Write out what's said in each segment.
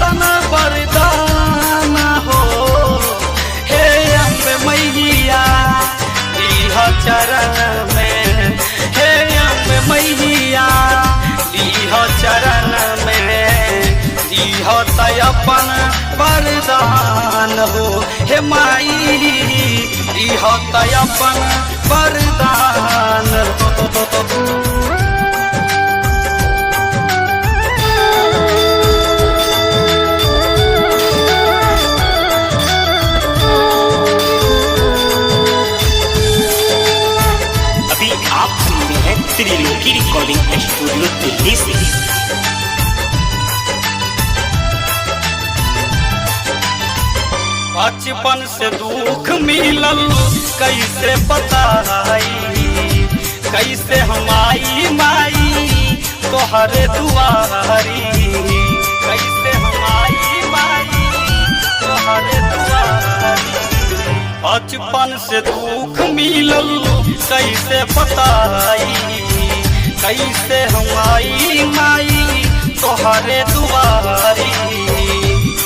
ऐसन वरदान हो। हे अम्बे मैया लीह चरण में, हे अम्बे मैया लीह चरण में, लीह अपन वरदान हो। हे माई लीह अपन वरदान हो। आप सुनते हैं त्रिलोकी रिकॉर्डिंग स्टूडियो दिल्ली से। बचपन से दुख मिलल कैसे बताई, कैसे हम आई माई तोहरे दुआरी, कैसे हम आई माई तोहरे दुआरी। बचपन से दुख मिलल कैसे बताई, कैसे हम आई माई तोहरे दुआरी।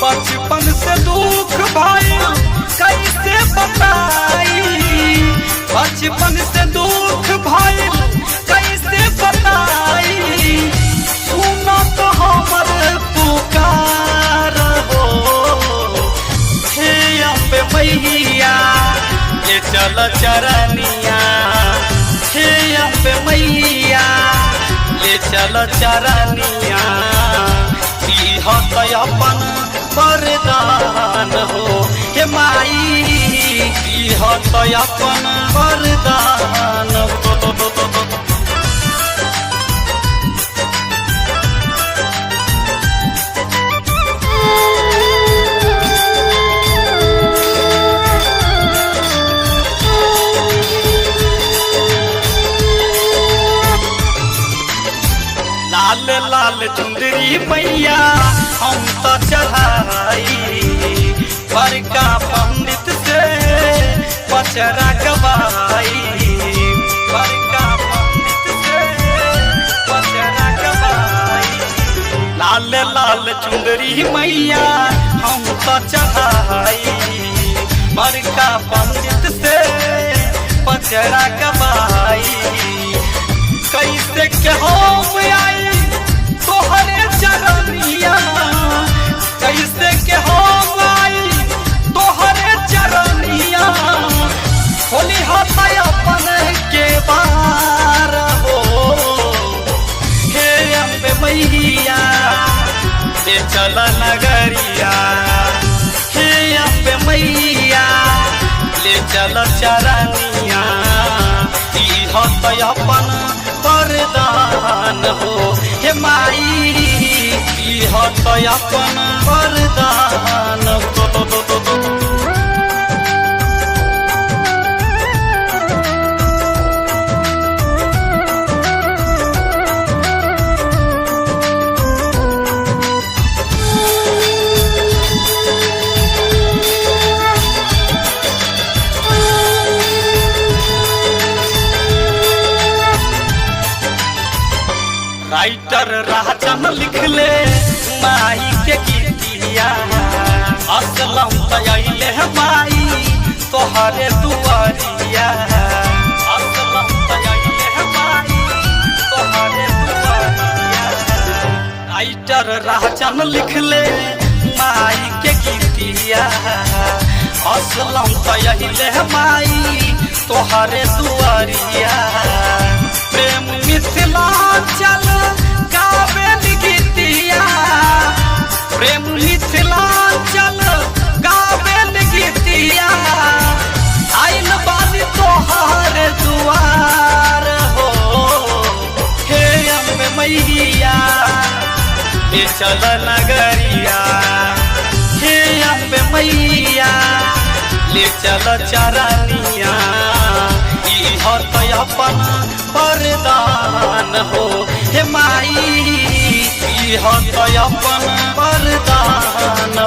बचपन से दुख भाई कैसे बताई, बचपन से दुख भाई कैसे बताई। सुनो तो हमर पुकार हो। हे अम्बे मैया ले चल चरनिया, हे अम्बे मैया ले चल चरनिया, लीह अपन वरदान हो। हे माई लीह अपन वरदान हो। लाल लाल चुंदरी मैया हम तो चढ़ाई, बड़का पंडित से पचरा गवाई, बड़का पंडित से पचरा गवाई। लाल लाल चुंदरी मैया हम तो चढ़ाई, बड़का पंडित से पचरा गवाई। कैसे के हम आई तोहरे चरनिया, कैसे के हम आई तोहरे चरनिया, खोली हाथ अपन के बार हो। हे अम्बे मैया ले चल नगरिया, हे अम्बे मैया ले चल चरनिया, लीह अपन वरदान हो। हे माई लीह अपन वरदान हो। राइटर राजन लिखले माई के गीतिया, असलम तैले माई तोहरे दुआरिया, असलम तैले माई तोहरे दुआरिया। राइटर राजन लिखले माई के गीतिया, असलम तैले माई तोहरे दुआरिया। प्रेम मिथिलांचल गावे गीतिया, प्रेम मिथिलांचल गावे गीतिया, आइल बानी तोहर दुआर हो। हे अम्बे मैया ले चल नगरिया, हे अम्बे मैया ले चल चरनिया, लीह अपन वरदान हो। हे माई लीह अपन वरदान